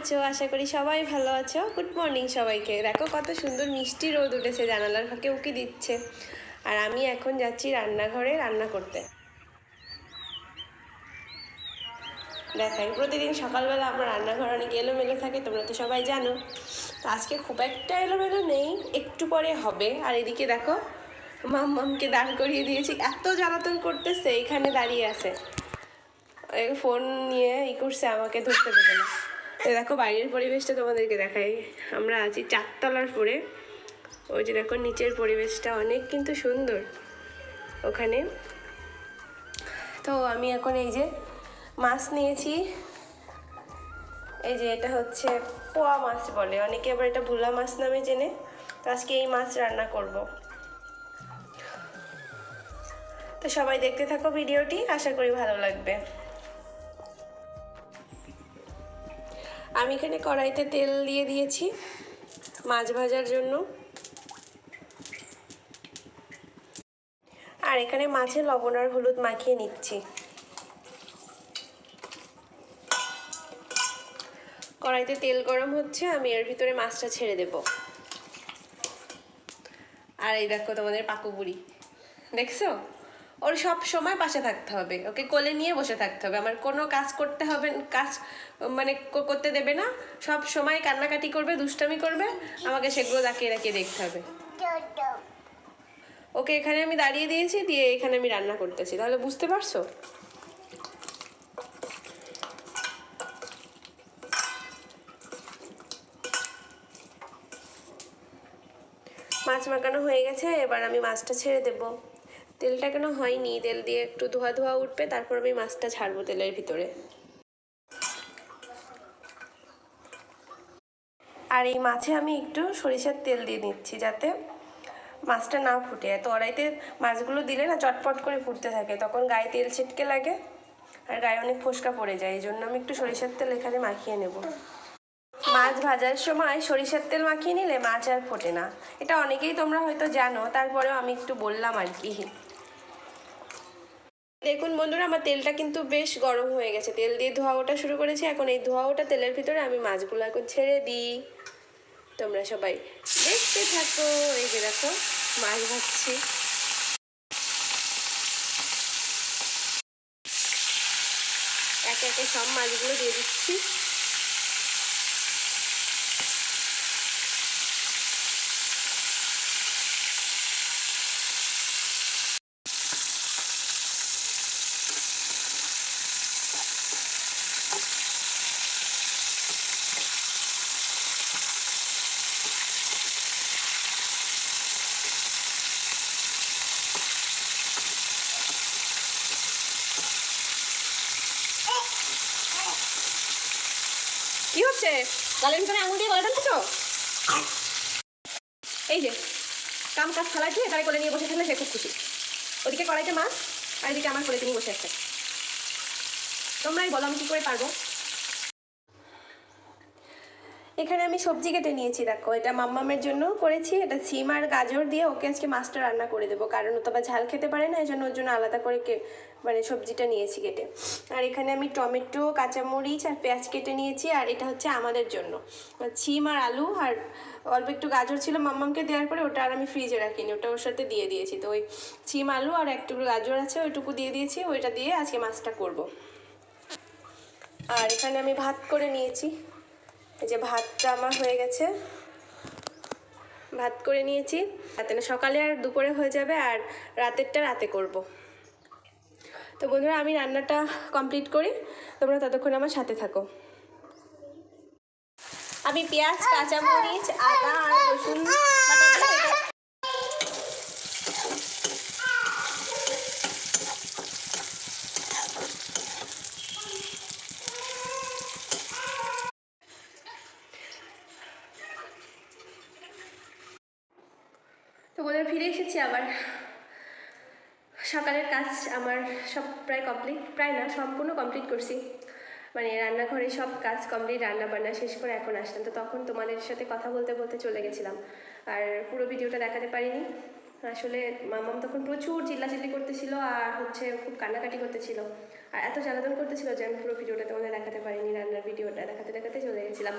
আছো? আশা করি সবাই ভালো আছো। গুড মর্নিং সবাইকে। দেখো কত সুন্দর মিষ্টি রোদ উঠেছে, জানালার ফাঁকে উকি দিচ্ছে। আর আমি এখন যাচ্ছি রান্নাঘরে রান্না করতে। দেখাই, প্রতিদিন সকালবেলা আমার রান্নাঘর অনেক এলোমেলো থাকে, তোমরা তো সবাই জানো। তো আজকে খুব একটা এলোমেলো নেই, একটু পরে হবে। আর এদিকে দেখো মাম্মামকে দাঁড় করিয়ে দিয়েছি, এত জ্বালাতন করতেছে, এখানে দাঁড়িয়ে আছে, ফোন নিয়ে করছে, আমাকে ধরতে দেবে না। দেখো বাইরের পরিবেশটা তোমাদেরকে দেখাই। আমরা আছি 4তলার উপরে। ওই যে দেখো নিচের পরিবেশটা অনেক কিন্তু সুন্দর ওখানে। তো আমি এখন এই যে মাছ নিয়েছি, এই যে এটা হচ্ছে পোয়া মাছ বলে অনেকে, আবার এটা ভোলা মাছ নামে জেনে। তো আজকে এই মাছ রান্না করব। তো সবাই দেখতে থাকো ভিডিওটি, আশা করি ভালো লাগবে। আমি এখানে কড়াইতে তেল দিয়ে দিয়েছি মাছ ভাজার জন্য। আর এখানে মাছে লবণ আর হলুদ মাখিয়ে নিচ্ছি। কড়াইতে তেল গরম হচ্ছে, আমি এর ভিতরে মাছটা ছেড়ে দেব। আর এই দেখো তোমাদের পাকু বুড়ি, দেখছো? ওর সব সময় পাশে থাকতে হবে, ওকে কোলে নিয়ে বসে থাকতে হবে, আমার কোনো কাজ করতে হবে, কাজ মানে করতে দেবে না। সব সময় কান্নাকাটি করবে, দুষ্টামি করবে, আমাকে সেগুলো তাকিয়ে তাকিয়ে দেখতে হবে। ওকে এখানে আমি দাঁড়িয়ে দিয়েছি, দিয়ে এখানে আমি রান্না করতেছি, তাহলে বুঝতে পারছো? মাছ মাখানো হয়ে গেছে, এবার আমি মাছটা ছেড়ে দেব। তেলটা কেন হয়নি, তেল দিয়ে একটু ধোয়া ধোয়া উঠবে, তারপর আমি মাছটা ছাড়বো তেলের ভিতরে। আর এই মাছে আমি একটু সরিষার তেল দিয়ে নিচ্ছি, যাতে মাছটা না ফুটে। এত কড়াইতে মাছগুলো দিলে না চটপট করে ফুটতে থাকে, তখন গায়ে তেল ছিটকে লাগে আর গায়ে অনেক ফোসকা পড়ে যায়। এই জন্য আমি একটু সরিষার তেল এখানে মাখিয়ে নেব। মাছ ভাজার সময় সরিষার তেল মাখিয়ে নিলে মাছ আর ফোটে না, এটা অনেকেই তোমরা হয়তো জানো, তারপরেও আমি একটু বললাম আর কি। দেখুন বন্ধুরা, আমার তেলটা কিন্তু বেশ গরম হয়ে গেছে, তেল দিয়ে ধোয়া ওঠা শুরু করেছি। এখন এই ধোয়া ওঠা তেলের ভিতরে আমি মাছগুলো এখন ছেড়ে দিই। তোমরা সবাই দেখতে থাকো। এই যে দেখো মাছ ভাজছি, একে একে সব মাছগুলো দিয়ে দিচ্ছি। কি হচ্ছে? গালের ভিতরে আঙুল দিয়ে গলা টানতেছো? এই যে কাম কাজ ফালাই দিয়ে তাই কোলে নিয়ে বসে থাকলে সে খুব খুশি। ওদিকে কড়াইতে মাছ, আর এদিকে আমার কোলে তুমি বসে আছে। তোমরাই বলো আমি কি করে পারবো। এখানে আমি সবজি কেটে নিয়েছি, দেখো এটা মাম্মামের জন্য করেছি। এটা সিম আর গাজর দিয়ে ওকে আজকে মাছটা রান্না করে দেবো, কারণ ও তো আবার ঝাল খেতে পারে না, এই জন্য ওর জন্য আলাদা করে মানে সবজিটা নিয়েছি কেটে। আর এখানে আমি টমেটো, কাঁচামরিচ আর পেঁয়াজ কেটে নিয়েছি। আর এটা হচ্ছে আমাদের জন্য সিম আর আলু, আর অল্প একটু গাজর ছিল মাম্মামকে দেওয়ার পরে, ওটা আর আমি ফ্রিজে রাখিনি, ওটা ওর সাথে দিয়ে দিয়েছি। তো ওই সিম আলু আর একটু গাজর আছে, ওইটুকু দিয়ে দিয়েছি, ওইটা দিয়ে আজকে মাছটা করব। আর এখানে আমি ভাত করে নিয়েছি, এই যে ভাতটা আমার হয়ে গেছে, ভাত করে নিয়েছি। রাতে না, সকালে আর দুপুরে হয়ে যাবে, আর রাতেরটা রাতে করব। তো বন্ধুরা আমি রান্নাটা কমপ্লিট করি, তোমরা ততক্ষণ আমার সাথে থাকো। আমি পেঁয়াজ, কাঁচামরিচ, আদা আর রসুন তো বলে ফিরে এসেছি আবার। সকালের কাজ আমার সব প্রায় কমপ্লিট, প্রায় না সম্পূর্ণ কমপ্লিট করছি, মানে রান্নাঘরে সব কাজ কমপ্লিট, রান্না বান্না শেষ করে এখন আসলাম। তো তখন তোমাদের সাথে কথা বলতে বলতে চলে গেছিলাম, আর পুরো ভিডিওটা দেখাতে পারিনি। আসলে মামাম তখন প্রচুর চিল্লাচিল্লি করতেছিল আর হচ্ছে খুব কান্নাকাটি করতেছিল আর এত জ্বালাতন করতেছিল যে আমি পুরো ভিডিওটা তোমাদের দেখাতে পারিনি, রান্নার ভিডিওটা দেখাতে দেখাতে চলে গেছিলাম।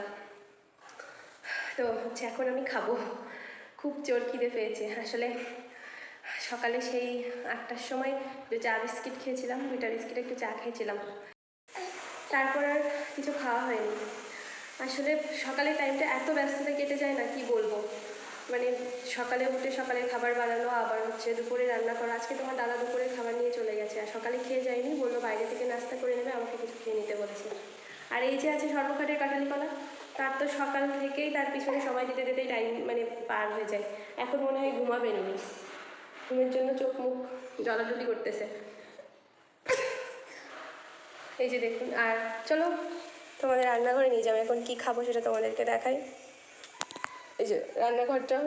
তো হচ্ছে এখন আমি খাবো, খুব জোর খিদে পেয়েছে। আসলে সকালে সেই 8টার সময় একটু চা বিস্কিট খেয়েছিলাম, 2টা বিস্কিট একটু চা খেয়েছিলাম, তারপর আর কিছু খাওয়া হয়নি। আসলে সকালের টাইমটা এত ব্যস্ততা কেটে যায় না, কি বলবো। মানে সকালে উঠে সকালের খাবার বানানো, আবার হচ্ছে দুপুরে রান্না করা। আজকে তোমার দাদা দুপুরের খাবার নিয়ে চলে গেছে, আর সকালে খেয়ে যায়নি, বললো বাইরে থেকে নাস্তা করে নেবে, আমাকে কিছু খেয়ে নিতে বলেছে। আর এই যে আছে সর্বখাটের কাঁঠালি কলা, তার তো সকাল থেকেই তার পিছনে সবাই দিতে দিতেই টাইম মানে পার হয়ে যায়। এখন মনে হয় ঘুমাবেন উনি, ঘুমের জন্য চোখ মুখ জ্বলাজলি করতেছে। এই যে দেখুন। আর চলো তোমাদের রান্নাঘরে নিয়ে যাবো, এখন কি খাবো সেটা তোমাদেরকে দেখাই। এই যে রান্নাঘরটা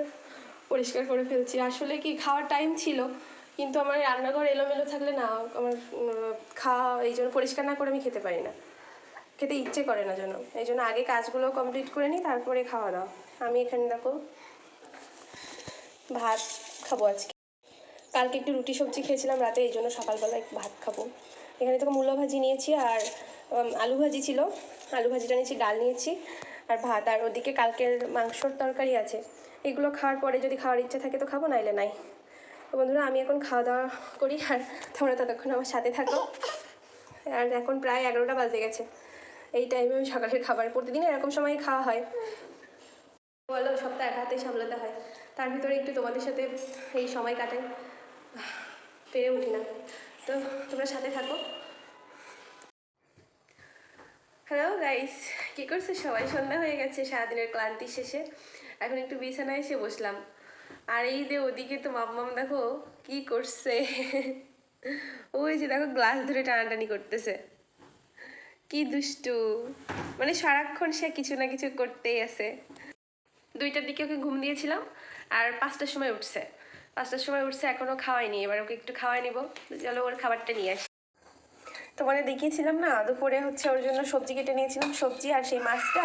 পরিষ্কার করে ফেলছি। আসলে কি খাওয়ার টাইম ছিল, কিন্তু আমার রান্নাঘর এলোমেলো থাকলে না আমার খাওয়া, এই জন্য পরিষ্কার না করে আমি খেতে পারি না, খেতে ইচ্ছে করে না জন্য। এই জন্য আগে কাজগুলো কমপ্লিট করে নিই, তারপরে খাওয়া দাওয়া। আমি এখানে দেখো ভাত খাবো আজকে, কালকে একটু রুটি সবজি খেয়েছিলাম রাতে, এই জন্য সকালবেলা একটু ভাত খাবো। এখানে তো মূলো ভাজি নিয়েছি আর আলু ভাজি ছিল, আলু ভাজিটা নিয়েছি, ডাল নিয়েছি আর ভাত। আর ওদিকে কালকের মাংসর তরকারি আছে, এগুলো খাওয়ার পরে যদি খাওয়ার ইচ্ছা থাকে তো খাবো, নাইলে নাই। তো বন্ধুরা আমি এখন খাওয়া দাওয়া করি, আর তোমরা ততক্ষণ আমার সাথে থাকো। আর এখন প্রায় 11টা বাজে গেছে, এই টাইমে আমি সকালের খাবার, প্রতিদিন এরকম সময় খাওয়া হয়, বলো সপ্তাহ এক হাতেই সামলাতে হয়, তার ভিতরে একটু তোমাদের সাথে এই সময় কাটাই, পেরে উঠি না। তো তোমরা সাথে থাকো। হ্যালো গাইস, কী করছো সবাই? সন্ধ্যা হয়ে গেছে সারাদিনের ক্লান্তি শেষে, এখন একটু বিছানায় এসে বসলাম। আর এই যে ওদিকে তো মাম্মাম দেখো কি করছে, ওই যে দেখো গ্লাস ধরে টানাটানি করতেছে, কি দুষ্টু, মানে সারাক্ষণ সে কিছু না কিছু করতেই আছে। 2টার দিকে ওকে ঘুম দিয়েছিলাম আর 5টার সময় উঠছে, 5টার সময় উঠছে, এখনও খাওয়াইনি, এবার ওকে একটু খাওয়াই নিব। চলো ওর খাবারটা নিয়ে আসি। তোমাদের দেখিয়েছিলাম না দুপুরে হচ্ছে ওর জন্য সবজি কেটে নিয়েছিলাম, সবজি আর সেই মাছটা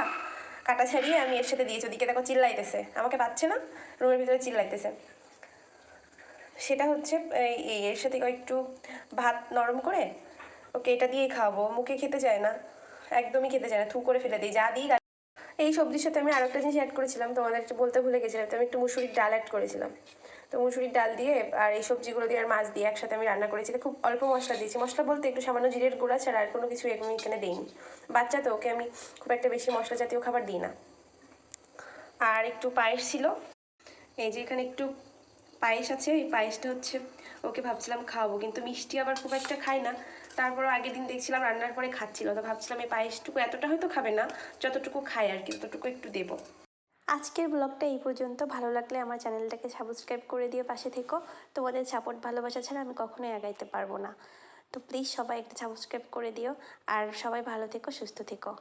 কাটা ছাড়িয়ে আমি এর সাথে দিয়েছি। ওদিকে দেখো চিল্লাইতেছে, আমাকে পাচ্ছে না, রুমের ভিতরে চিল্লাইতেছে। সেটা হচ্ছে এই এর সাথে একটু ভাত নরম করে ওকে এটা দিয়েই খাওয়াবো, মুখে খেতে চায় না, একদমই খেতে চায় না, থু করে ফেলে দিই যা দিই। এই সবজির সাথে আমি আরেকটা জিনিস অ্যাড করেছিলাম, তোমাদের একটু বলতে ভুলে গেছিলাম, তো আমি একটু মুসুরির ডাল অ্যাড করেছিলাম। তো মুসুরির ডাল দিয়ে আর এই সবজিগুলো দিয়ে আর মাছ দিয়ে একসাথে আমি রান্না করেছিলাম, খুব অল্প মশলা দিয়েছি, মশলা বলতে একটু সামান্য জিরের গুঁড়া ছাড়া আর কোনো কিছু আমি এখানে দিইনি। বাচ্চা তো, ওকে আমি খুব একটা বেশি মশলা জাতীয় খাবার দিই না। আর একটু পায়েস ছিল, এই যে এখানে একটু পায়েস আছে, এই পায়েসটা হচ্ছে ওকে ভাবছিলাম খাওয়াবো, কিন্তু মিষ্টি আবার খুব একটা খাই না। তারপরও আগের দিন দেখছিলাম রান্নার পরে খাচ্ছিল, তো ভাবছিলাম এই পায়েসটুকু এতটা হয়তো খাবে না, যতটুকু খায় আর কি ততটুকু একটু দেবো। আজকের ব্লগটা এই পর্যন্ত। ভালো লাগলে আমার চ্যানেলটাকে সাবস্ক্রাইব করে দিয়ে পাশে থেকো। তোমাদের সাপোর্ট ভালোবাসা ছাড়া আমি কখনোই আগাইতে পারবো না। তো প্লিজ সবাই একটা সাবস্ক্রাইব করে দিও, আর সবাই ভালো থেকো, সুস্থ থেকো।